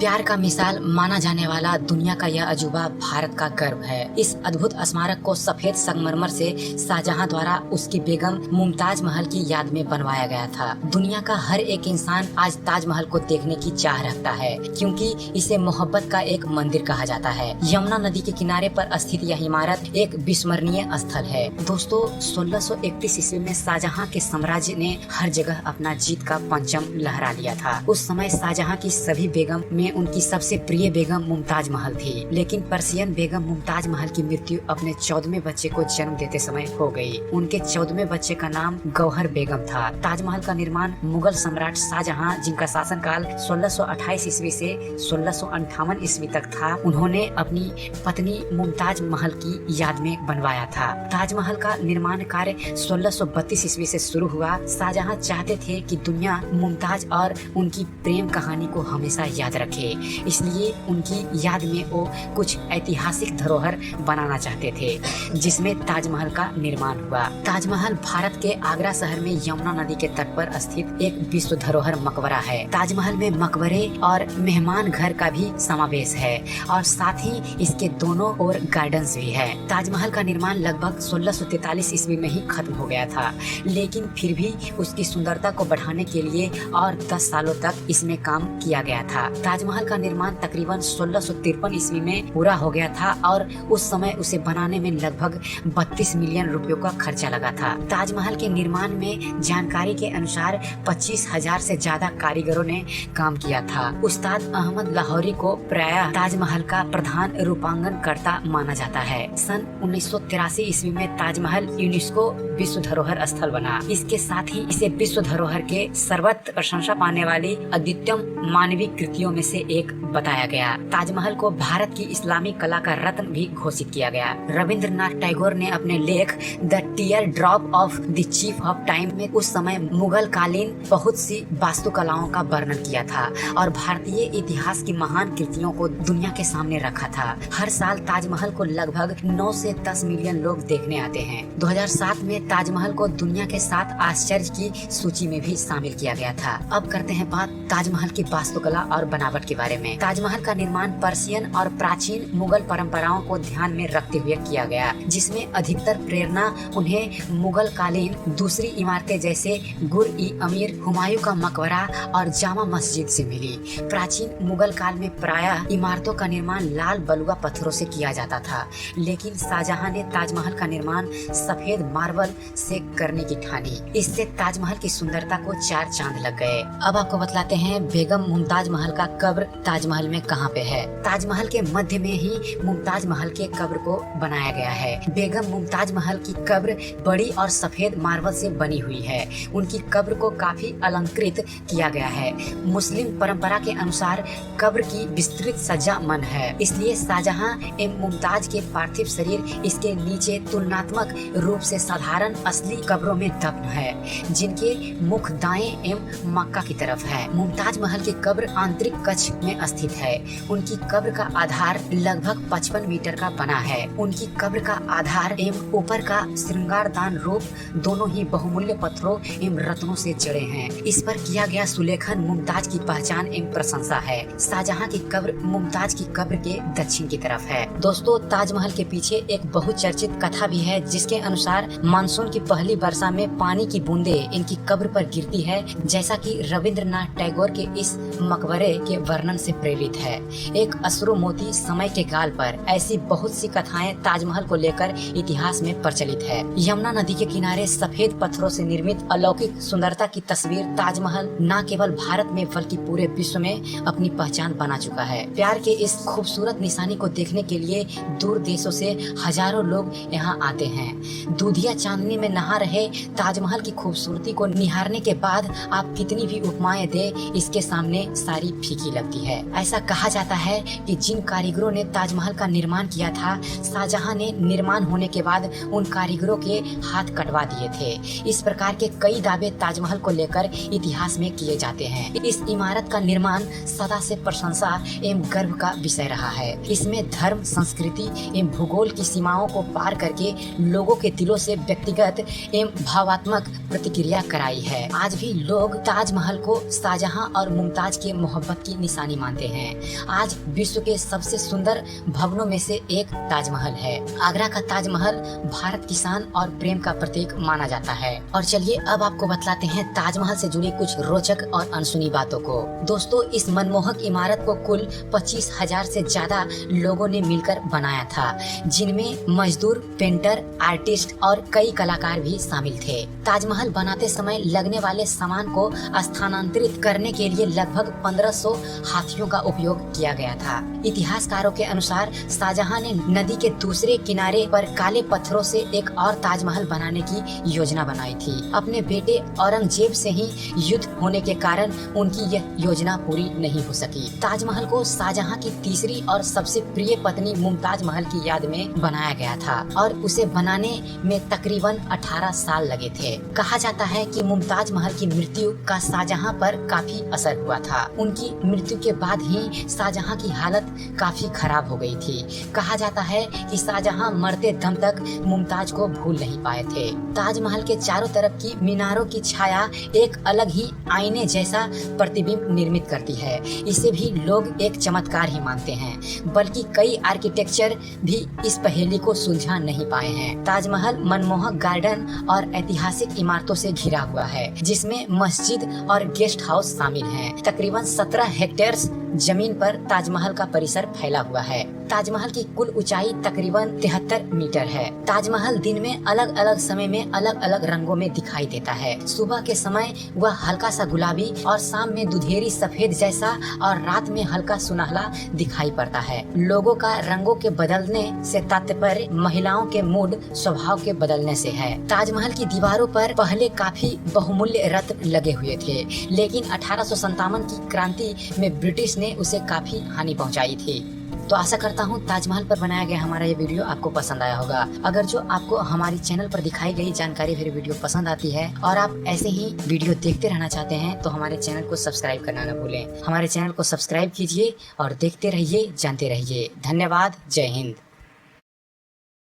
प्यार का मिसाल माना जाने वाला दुनिया का यह अजूबा भारत का गर्व है। इस अद्भुत स्मारक को सफेद संगमरमर से शाहजहां द्वारा उसकी बेगम मुमताज महल की याद में बनवाया गया था। दुनिया का हर एक इंसान आज ताजमहल को देखने की चाह रखता है, क्योंकि इसे मोहब्बत का एक मंदिर कहा जाता है। यमुना नदी के किनारे पर स्थित यह इमारत एक विस्मरणीय स्थल है। दोस्तों, 1631 ईस्वी में शाहजहां के साम्राज्य ने हर जगह अपना जीत का परचम लहरा लिया था। उस समय शाहजहां की सभी बेगम में उनकी सबसे प्रिय बेगम मुमताज महल थी, लेकिन पर्सियन बेगम मुमताज महल की मृत्यु अपने 14वें बच्चे को जन्म देते समय हो गई। उनके 14वें बच्चे का नाम गौहर बेगम था। ताजमहल का निर्माण मुगल सम्राट शाहजहां, जिनका शासनकाल 1628 ईस्वी से 1658 ईस्वी तक था, उन्होंने अपनी पत्नी मुमताज महल की याद में बनवाया था। ताजमहल का निर्माण कार्य 1632 ईस्वी से शुरू हुआ। शाहजहां चाहते थे कि दुनिया मुमताज और उनकी प्रेम कहानी को हमेशा याद रखे, इसलिए उनकी याद में वो कुछ ऐतिहासिक धरोहर बनाना चाहते थे, जिसमें ताजमहल का निर्माण हुआ। ताजमहल भारत के आगरा शहर में यमुना नदी के तट पर स्थित एक विश्व धरोहर मकबरा है। ताजमहल में मकबरे और मेहमान घर का भी समावेश है और साथ ही इसके दोनों ओर गार्डन्स भी है। ताजमहल का निर्माण लगभग 1643 ईस्वी में ही खत्म हो गया था, लेकिन फिर भी उसकी सुंदरता को बढ़ाने के लिए और 10 सालों तक इसमें काम किया गया था। ताजमहल का निर्माण तकरीबन 1653 ईस्वी में पूरा हो गया था और उस समय उसे बनाने में लगभग 32 मिलियन रुपयों का खर्चा लगा था। ताजमहल के निर्माण में जानकारी के अनुसार 25,000 से ज्यादा कारीगरों ने काम किया था। उस्ताद अहमद लाहौरी को प्रायः ताजमहल का प्रधान रूपांकन कर्ता माना जाता है। सन 1983 ईस्वी में ताजमहल यूनेस्को विश्व धरोहर स्थल बना। इसके साथ ही इसे विश्व धरोहर के सर्वत्र प्रशंसा पाने वाली अद्वितीय मानवीय कृतियों में से एक बताया गया। ताजमहल को भारत की इस्लामी कला का रत्न भी घोषित किया गया। रविंद्रनाथ टैगोर ने अपने लेख the tier drop of the chief of time में उस समय मुगल कालीन बहुत सी वास्तुकलाओं का वर्णन किया था और भारतीय इतिहास की महान कृतियों को दुनिया के सामने रखा था। हर साल ताजमहल को लगभग 9 से 10 मिलियन लोग देखने आते हैं। 2007 में ताजमहल को दुनिया के 7 आश्चर्य की सूची में भी शामिल किया गया था। अब करते हैं बात ताजमहल की वास्तुकला और बनावट के बारे में। ताजमहल का निर्माण पर्सियन और प्राचीन मुगल परंपराओं को ध्यान में रखते हुए किया गया, जिसमें अधिकतर प्रेरणा उन्हें मुगल कालीन दूसरी इमारतें जैसे गुर-ई-अमीर, हुमायूं का मकबरा और जामा मस्जिद से मिली। प्राचीन मुगल काल में प्रायः इमारतों का निर्माण लाल बलुआ पत्थरों से किया जाता था, लेकिन शाहजहां ने ताजमहल का निर्माण सफेद मार्बल से करने की ठानी। इससे ताजमहल की सुंदरता को 4 चांद लग गए। अब आपको बतलाते हैं बेगम मुमताज महल का कब्र ताजमहल में कहाँ पे है। ताजमहल के मध्य में ही मुमताज महल के कब्र को बनाया गया है। बेगम मुमताज महल की कब्र बड़ी और सफेद मार्बल से बनी हुई है। उनकी कब्र को काफी अलंकृत किया गया है। मुस्लिम परंपरा के अनुसार कब्र की विस्तृत सज्जा मन है, इसलिए शाहजहां एवं मुमताज के पार्थिव शरीर इसके नीचे तुलनात्मक रूप से साधारण असली कब्रों में दफन है, जिनके मुख दाएं एवं मक्का की तरफ है। मुमताज महल की कब्र आंतरिक कक्ष में स्थित है। उनकी कब्र का आधार लगभग 55 मीटर का बना है। उनकी कब्र का आधार एवं ऊपर का श्रृंगारदान रूप दोनों ही बहुमूल्य पत्थरों एवं रत्नों से जड़े हैं। इस पर किया गया सुलेखन मुमताज की पहचान एवं प्रशंसा है। शाहजहां की कब्र मुमताज की कब्र के दक्षिण की तरफ है। दोस्तों, ताजमहल के पीछे एक बहुचर्चित कथा भी है, जिसके अनुसार मानसून की पहली वर्षा में पानी की बूंदें इनकी कब्र पर गिरती है, जैसा कि रविंद्रनाथ टैगोर के इस मकबरे के वर्णन से प्रेरित है। एक अश्रु मोती समय के गाल पर ऐसी बहुत सी कथाएं ताजमहल को लेकर इतिहास में प्रचलित है। यमुना नदी के किनारे सफेद पत्थरों से निर्मित अलौकिक सुंदरता की तस्वीर ताजमहल न केवल भारत में बल्कि पूरे विश्व में अपनी पहचान बना चुका है। प्यार के इस खूबसूरत निशानी को देखने के लिए दूर देशों से हजारों लोग यहाँ आते हैं। दूधिया चांदनी में नहा रहे ताजमहल की खूबसूरती को निहारने के बाद आप कितनी भी उपमाएं दे, इसके सामने सारी फीकी लगती है। ऐसा कहा जाता है कि जिन कारीगरों ने ताजमहल का निर्माण किया था, शाहजहां ने निर्माण होने के बाद उन कारीगरों के हाथ कटवा दिए थे। इस प्रकार के कई दावे ताजमहल को लेकर इतिहास में किए जाते हैं। इस इमारत का निर्माण सदा से प्रशंसा एवं गर्व का विषय रहा है। इसमें धर्म, संस्कृति एवं भूगोल की सीमाओं को पार करके लोगों के दिलों से व्यक्तिगत एवं भावात्मक प्रतिक्रिया कराई है। आज भी लोग ताजमहल को शाहजहां और मुमताज के मोहब्बत की निशानी मानते हैं। आज विश्व के सबसे सुंदर भवनों में से एक ताजमहल है। आगरा का ताजमहल भारत की शान और प्रेम का प्रतीक माना जाता है। और चलिए अब आपको बतलाते हैं ताजमहल से जुड़ी कुछ रोचक और अनसुनी बातों को। दोस्तों, इस मनमोहक इमारत को कुल 25,000 से ज्यादा लोगों ने मिलकर बनाया था, जिनमें मजदूर, पेंटर, आर्टिस्ट और कई कलाकार भी शामिल थे। ताजमहल बनाते समय लगने वाले सामान को स्थानांतरित करने के लिए लगभग 1500 हाथियों का उपयोग किया गया था। इतिहासकारों के अनुसार शाहजहां ने नदी के दूसरे किनारे पर काले पत्थरों से एक और ताजमहल बनाने की योजना बनाई थी। अपने बेटे औरंगजेब से ही युद्ध होने के कारण उनकी यह योजना पूरी नहीं हो सकी। ताजमहल को शाहजहां की तीसरी और सबसे प्रिय पत्नी मुमताज महल की याद में बनाया गया था और उसे बनाने में तकरीबन 18 साल लगे थे। कहा जाता है कि मुमताज महल की मृत्यु का शाहजहां पर काफी असर हुआ था। उनकी मृत्यु के बाद ही शाहजहां की हालत काफी खराब हो गई थी। कहा जाता है कि शाहजहां मरते दम तक मुमताज को भूल नहीं पाए थे। ताजमहल के चारों तरफ की मीनारों की छाया एक अलग ही आईने जैसा प्रतिबिंब निर्मित करती है। इसे भी लोग एक चमत्कार ही मानते हैं, बल्कि कई आर्किटेक्चर भी इस पहेली को सुलझा नहीं पाए हैं। ताजमहल मनमोहक गार्डन और ऐतिहासिक इमारतों से घिरा हुआ है, जिसमें मस्जिद और गेस्ट हाउस शामिल हैं। तकरीबन 17 हेक्टेयर जमीन पर ताजमहल का परिसर फैला हुआ है। ताजमहल की कुल ऊंचाई तकरीबन 73 मीटर है। ताजमहल दिन में अलग अलग समय में अलग अलग रंगों में दिखाई देता है। सुबह के समय वह हल्का सा गुलाबी और शाम में दुधेरी सफेद जैसा और रात में हल्का सुनहला दिखाई पड़ता है। लोगों का रंगों के बदलने से तात्पर्य महिलाओं के मूड स्वभाव के बदलने से है। ताजमहल की दीवारों पर पहले काफी बहुमूल्य रत्न लगे हुए थे, लेकिन 1857 की क्रांति में ब्रिटिश ने उसे काफी हानि पहुंचाई थी। तो आशा करता हूँ ताजमहल पर बनाया गया हमारा ये वीडियो आपको पसंद आया होगा। अगर जो आपको हमारी चैनल पर दिखाई गई जानकारी फिर वीडियो पसंद आती है और आप ऐसे ही वीडियो देखते रहना चाहते हैं तो हमारे चैनल को सब्सक्राइब करना न भूलें। हमारे चैनल को सब्सक्राइब कीजिए और देखते रहिए, जानते रहिए। धन्यवाद। जय हिंद।